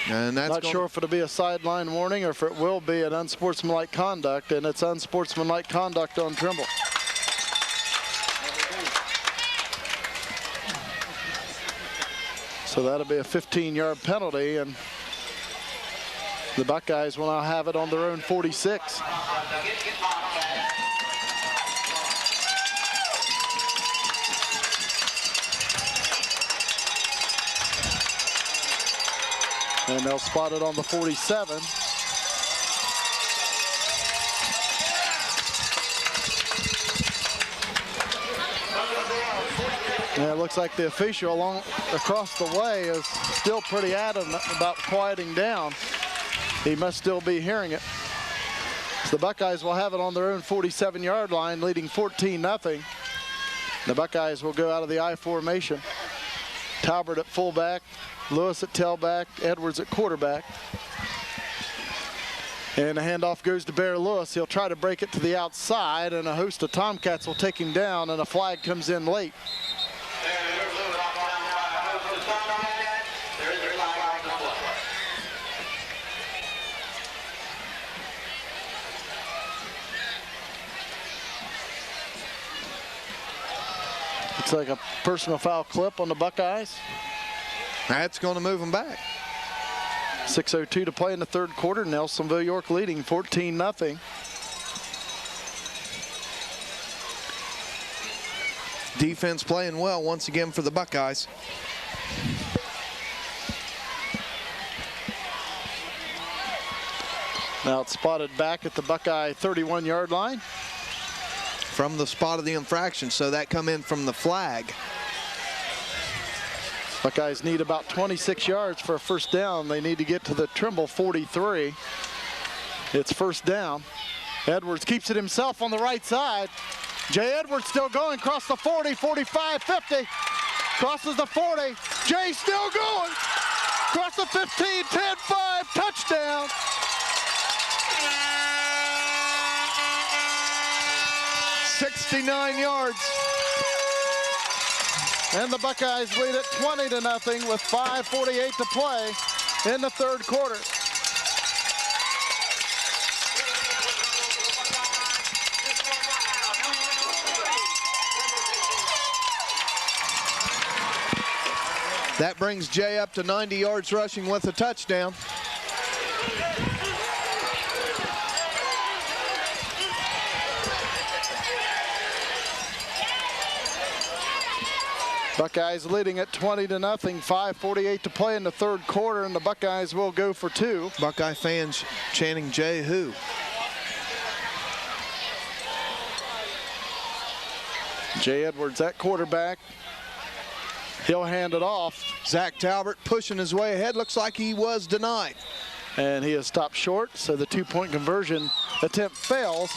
And that's not sure if it'll be a sideline warning or if it will be an unsportsmanlike conduct, and it's unsportsmanlike conduct on Trimble. So that'll be a 15-yard penalty, and the Buckeyes will now have it on their own 46. And they'll spot it on the 47. And it looks like the official across the way is still pretty adamant about quieting down. He must still be hearing it. So the Buckeyes will have it on their own 47-yard line, leading 14-0. The Buckeyes will go out of the I formation. Talbert at fullback, Lewis at tailback, Edwards at quarterback. And the handoff goes to Bear Lewis. He'll try to break it to the outside, and a host of Tomcats will take him down, and a flag comes in late. Looks like a personal foul clip on the Buckeyes. That's going to move them back. 6:02 to play in the third quarter. Nelsonville-York leading 14-0. Defense playing well once again for the Buckeyes. Now it's spotted back at the Buckeye 31-yard line. From the spot of the infraction, so that come in from the flag. Buckeyes need about 26 yards for a first down. They need to get to the Trimble 43. It's first down. Edwards keeps it himself on the right side. Jay Edwards still going across the 40, 45, 50. Crosses the 40. Jay still going. Across the 15, 10, 5, touchdown. $69 yards. And the Buckeyes lead it 20-0 with 5:48 to play in the third quarter. That brings Jay up to 90 yards rushing with a touchdown. Buckeyes leading at 20-0, 5:48 to play in the third quarter, and the Buckeyes will go for two. Buckeye fans chanting Jay who. Jay Edwards at quarterback. He'll hand it off. Zach Talbert pushing his way ahead. Looks like he was denied. And he is stopped short, so the two-point conversion attempt fails.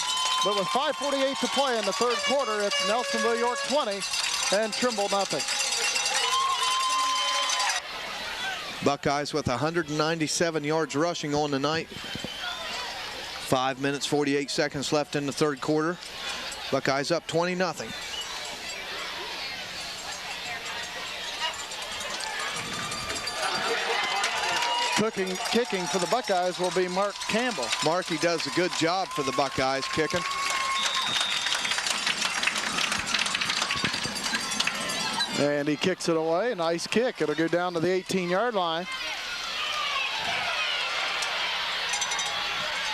But with 5:48 to play in the third quarter, it's Nelsonville-York 20 and Trimble nothing. Buckeyes with 197 yards rushing on the night. 5 minutes, 48 seconds left in the third quarter. Buckeyes up 20-0. Kicking for the Buckeyes will be Mark Campbell. Marky does a good job for the Buckeyes kicking. And he kicks it away. Nice kick. It'll go down to the 18-yard line.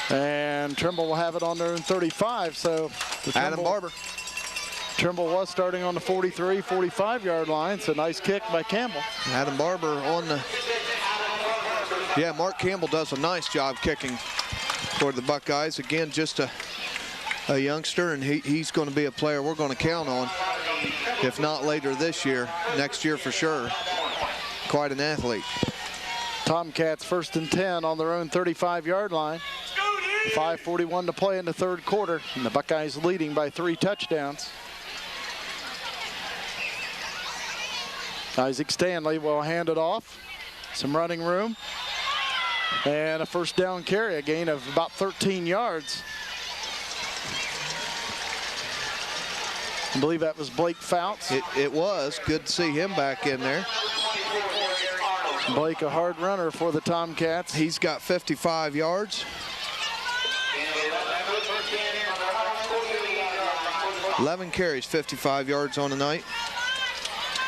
And Trimble will have it on their own 35. So Adam Barber. Trimble was starting on the 43, 45-yard line. So nice kick by Campbell. Adam Barber on the... Yeah, Mark Campbell does a nice job kicking for the Buckeyes. Again, just a youngster, and he's going to be a player we're going to count on. If not later this year, next year for sure. Quite an athlete. Tomcats first and 10 on their own 35-yard line. 5:41 to play in the third quarter, and the Buckeyes leading by 3 touchdowns. Isaac Stanley will hand it off. Some running room. And a first down carry, a gain of about 13 yards. I believe that was Blake Fouts. It was. Good to see him back in there. Blake, a hard runner for the Tomcats. He's got 55 yards. 11 carries, 55 yards on the night.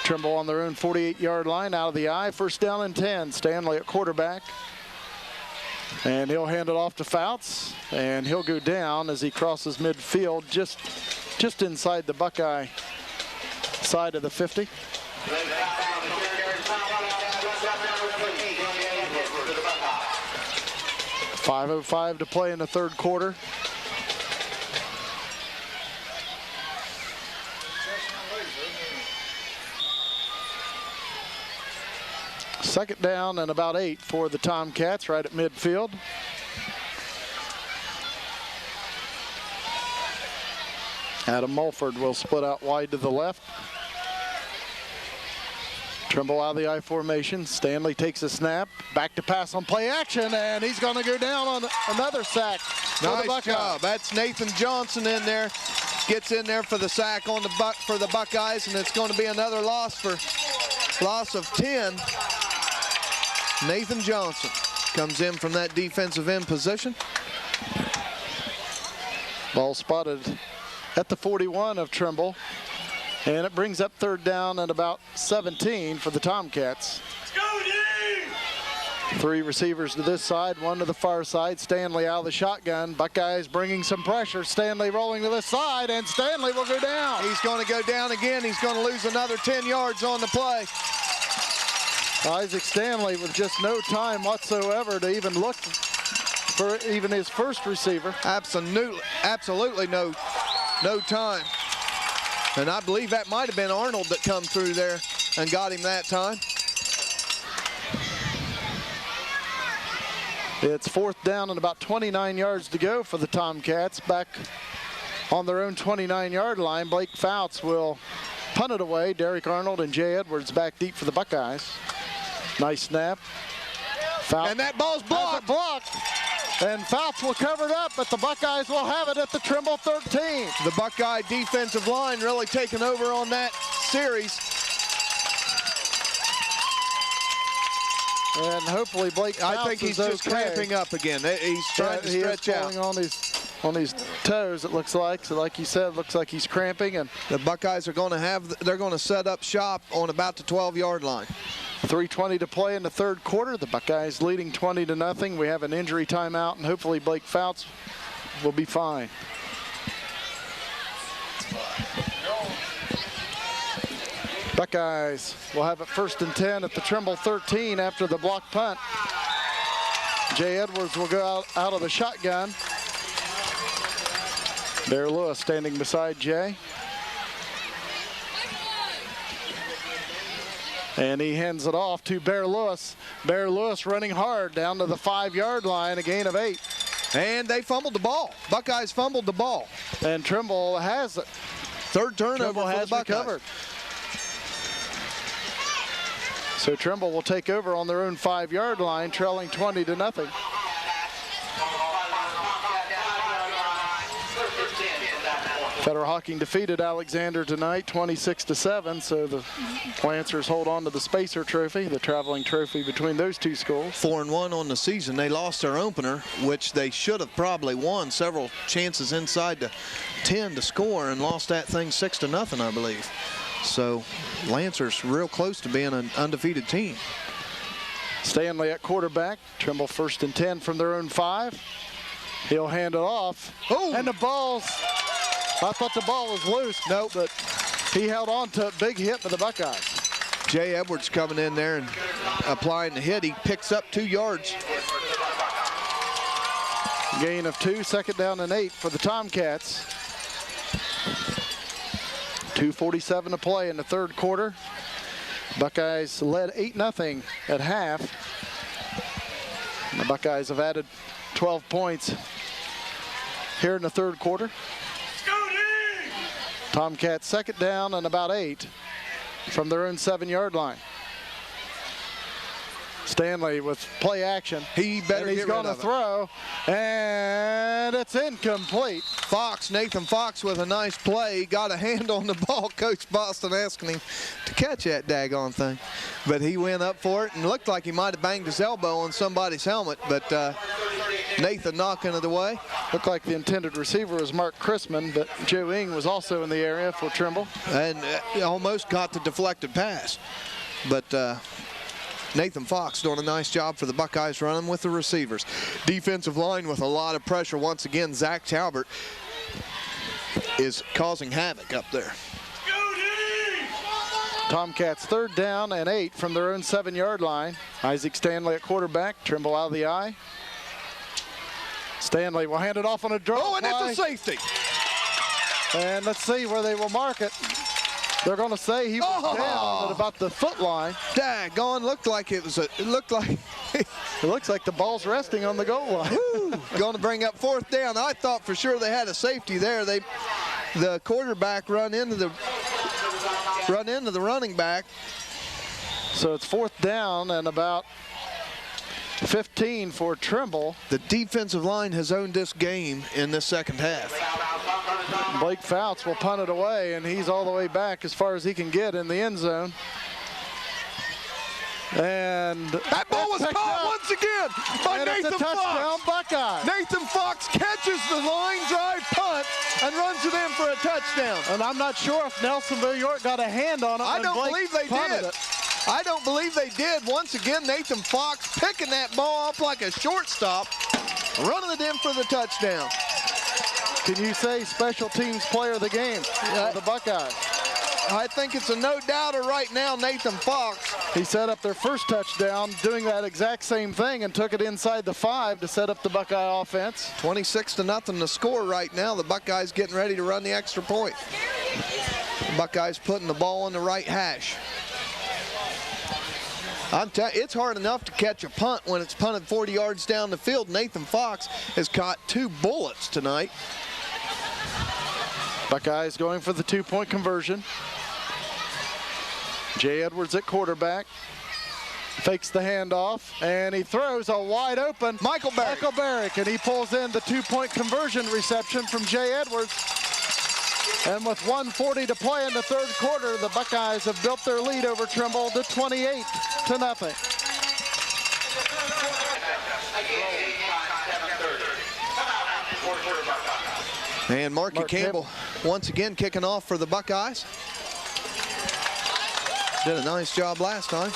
Trimble on their own 48-yard line, out of the eye. First down and 10. Stanley at quarterback. And he'll hand it off to Fouts, and he'll go down as he crosses midfield just inside the Buckeye side of the 50. 5:05 to play in the third quarter. Second down and about 8 for the Tomcats right at midfield. Adam Mulford will split out wide to the left. Trimble out of the I formation. Stanley takes a snap. Back to pass on play action, and he's going to go down on another sack. Nice job. That's Nathan Johnson in there. Gets in there for the sack on for the Buckeyes, and it's going to be another loss of 10. Nathan Johnson comes in from that defensive end position. Ball spotted at the 41 of Trimble. And it brings up third down and about 17 for the Tomcats. Three receivers to this side, one to the far side. Stanley out of the shotgun. Buckeyes bringing some pressure. Stanley rolling to this side, and Stanley will go down. He's going to go down again. He's going to lose another 10 yards on the play. Isaac Stanley with just no time whatsoever to even look for even his first receiver. Absolutely no time. And I believe that might have been Arnold that come through there and got him that time. It's fourth down and about 29 yards to go for the Tomcats. Back on their own 29-yard line, Blake Fouts will punt it away. Derek Arnold and Jay Edwards back deep for the Buckeyes. Nice snap. And that ball's blocked. And Fouts will cover it up, but the Buckeyes will have it at the Trimble 13. The Buckeye defensive line really taking over on that series. And hopefully Blake Fouts I think he's just cramping up again. He's trying to stretch out. On his toes, it looks like. So like you said, it looks like he's cramping. And the Buckeyes are going to set up shop on about the 12-yard line. 3:20 to play in the third quarter. The Buckeyes leading 20-0. We have an injury timeout, and hopefully Blake Fouts will be fine. Buckeyes will have it first and 10 at the Trimble 13 after the block punt. Jay Edwards will go out of the shotgun. Bear Lewis standing beside Jay. And he hands it off to Bear Lewis. Bear Lewis running hard down to the 5-yard line, a gain of 8. And they fumbled the ball. Buckeyes fumbled the ball. And Trimble has it. Third turnover for the Buckeyes. Recovered. So Trimble will take over on their own 5-yard line, trailing 20-0. Federal Hawking defeated Alexander tonight 26-7, so the Lancers hold on to the Spacer Trophy, the traveling trophy between those two schools. 4-1 on the season. They lost their opener, which they should have probably won. Several chances inside the 10 to score, and lost that thing 6-0, I believe. So Lancers real close to being an undefeated team. Stanley at quarterback. Trimble first and 10 from their own 5. He'll hand it off. Oh! And the ball's... I thought the ball was loose. No, but he held on to a big hit for the Buckeyes. Jay Edwards coming in there and applying the hit. He picks up 2 yards. Gain of 2, second down and 8 for the Tomcats. 2:47 to play in the third quarter. Buckeyes led 8-0 at half. And the Buckeyes have added 12 points here in the third quarter. Tomcats second down and about 8 from their own 7-yard line. Stanley with play action. He better and he's get rid going to of it. throw, and it's incomplete. Nathan Fox with a nice play. Got a hand on the ball. Coach Boston asking him to catch that daggone thing. But he went up for it and looked like he might have banged his elbow on somebody's helmet. But Nathan knocking it away. Looked like the intended receiver was Mark Chrisman, but Joe Ing was also in the area for Trimble. And almost got the deflected pass. But Nathan Fox doing a nice job for the Buckeyes running with the receivers. Defensive line with a lot of pressure. Once again, Zach Talbert is causing havoc up there. Tomcats 3rd down and 8 from their own 7-yard line. Isaac Stanley at quarterback. Trimble out of the eye. Stanley will hand it off on a draw. Oh, and it's a safety. And let's see where they will mark it. They're going to say he was down at about the foot line. Daggone, looked like it was it looked like it looks like the ball's resting on the goal line. Going to bring up 4th down. I thought for sure they had a safety there. The quarterback run into the running back. So it's 4th down and about 15 for Trimble. The defensive line has owned this game in this second half. Blake Fouts will punt it away, and he's all the way back as far as he can get in the end zone. And that ball was caught once again by Nathan Fox. Buckeye. Nathan Fox catches the line drive punt and runs it in for a touchdown. And I'm not sure if Nelsonville-York got a hand on it. I don't believe they did. I don't believe they did. Once again, Nathan Fox picking that ball up like a shortstop, running it in for the touchdown. Can you say special teams player of the game for the Buckeyes? I think it's a no-doubter right now, Nathan Fox. He set up their first touchdown doing that exact same thing and took it inside the 5 to set up the Buckeye offense. 26-0 the score right now. The Buckeyes getting ready to run the extra point. The Buckeyes putting the ball on the right hash. I'm telling you, it's hard enough to catch a punt when it's punted 40 yards down the field. Nathan Fox has caught 2 bullets tonight. Buckeyes going for the 2-point conversion. Jay Edwards at quarterback. Fakes the handoff, and he throws a wide open Michael Barrick, and he pulls in the 2-point conversion reception from Jay Edwards. And with 1:40 to play in the 3rd quarter, the Buckeyes have built their lead over Trimble to 28-0. And Marky Campbell once again kicking off for the Buckeyes. Did a nice job last time.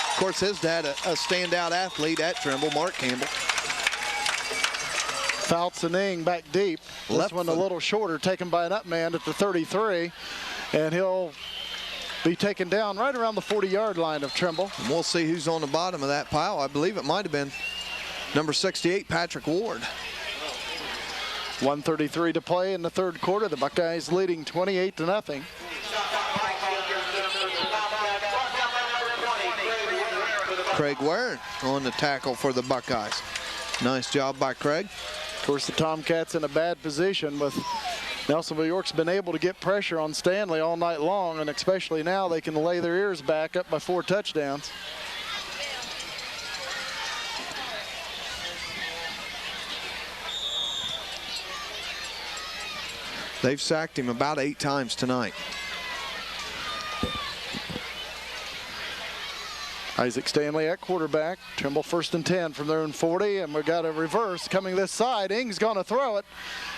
Of course, his dad, a standout athlete at Trimble, Mark Campbell. Fouts and Ing back deep. This one a little shorter, taken by an up man at the 33. And he'll be taken down right around the 40-yard line of Trimble. And we'll see who's on the bottom of that pile. I believe it might have been number 68, Patrick Ward. 1:33 to play in the 3rd quarter. The Buckeyes leading 28-0. Craig Warren on the tackle for the Buckeyes. Nice job by Craig. Of course, the Tomcats in a bad position with Nelsonville-York's been able to get pressure on Stanley all night long, and especially now they can lay their ears back up by 4 touchdowns. They've sacked him about 8 times tonight. Isaac Stanley at quarterback. Trimble 1st and 10 from their own 40, and we've got a reverse coming this side. Ing's going to throw it,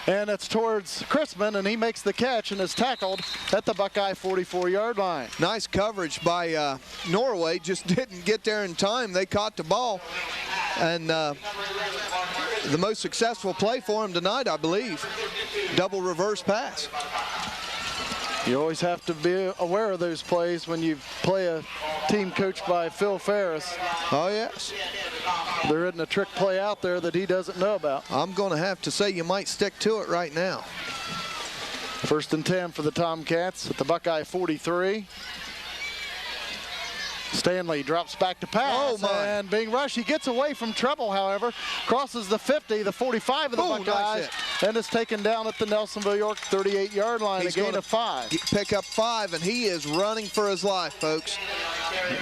and it's towards Chrisman, and he makes the catch and is tackled at the Buckeye 44-yard line. Nice coverage by Norway, just didn't get there in time. They caught the ball, and the most successful play for him tonight, I believe. Double reverse pass. You always have to be aware of those plays when you play a team coached by Phil Ferris. Oh, yes. There isn't a trick play out there that he doesn't know about. I'm going to have to say you might stick to it right now. 1st and 10 for the Tomcats at the Buckeye 43. Stanley drops back to pass, and being rushed. He gets away from trouble, however, crosses the 50, the 45 of the Buckeyes, and is taken down at the Nelsonville-York 38-yard line, a gain of 5. Pick up 5, and he is running for his life, folks.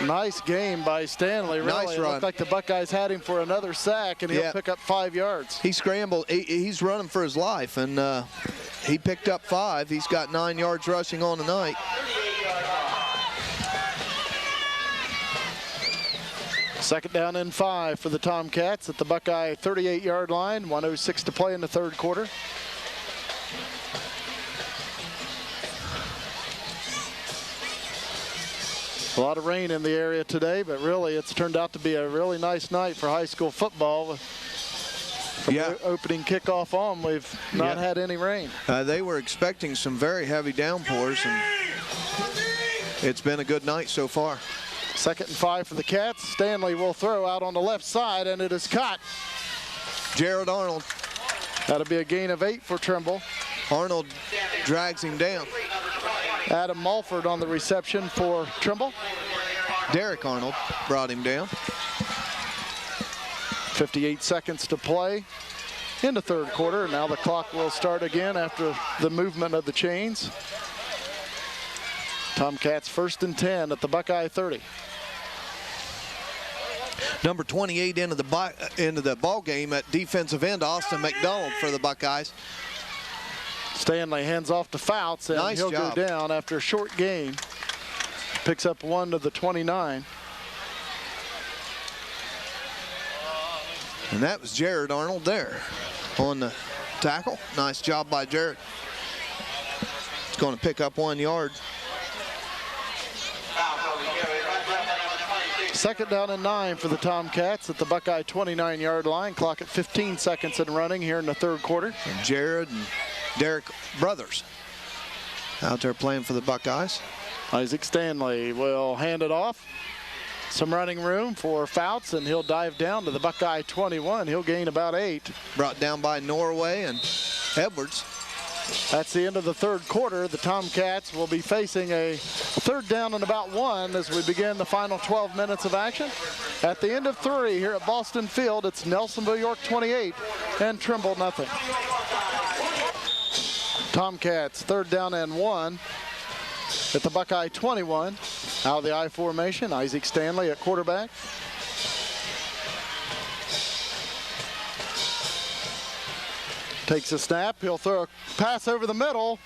Nice game by Stanley, really. Nice It run. looked like the Buckeyes had him for another sack, and he'll Yeah. pick up 5 yards. He scrambled. He's running for his life, and he picked up 5. He's got 9 yards rushing on the night. Second down and 5 for the Tomcats at the Buckeye 38-yard line. 1:06 to play in the third quarter. A lot of rain in the area today, but really it's turned out to be a really nice night for high school football. From Yeah. the opening kickoff on, we've not Yeah. had any rain. They were expecting some very heavy downpours, and it's been a good night so far. Second and 5 for the Cats. Stanley will throw out on the left side, and it is caught. Jared Arnold. That'll be a gain of 8 for Trimble. Arnold drags him down. Adam Mulford on the reception for Trimble. Derek Arnold brought him down. 58 seconds to play in the third quarter. Now the clock will start again after the movement of the chains. Tomcats 1st and 10 at the Buckeye 30. Number 28 into the ball game at defensive end, Austin McDonald for the Buckeyes. Stanley hands off to Fouts, and Nice he'll job. go down after a short gain. Picks up 1 to the 29. And that was Jared Arnold there on the tackle. Nice job by Jared. It's going to pick up 1 yard. Second down and 9 for the Tomcats at the Buckeye 29-yard line. Clock at 15 seconds and running here in the third quarter. And Jared and Derek brothers out there playing for the Buckeyes. Isaac Stanley will hand it off. Some running room for Fouts, and he'll dive down to the Buckeye 21. He'll gain about 8. Brought down by Norway and Edwards. That's the end of the third quarter. The Tomcats will be facing a third down and about 1 as we begin the final 12 minutes of action. At the end of 3 here at Boston Field, it's Nelsonville-York 28 and Trimble nothing. Tomcats third down and 1 at the Buckeye 21. Out of the I formation, Isaac Stanley at quarterback. Takes a snap. He'll throw a pass over the middle.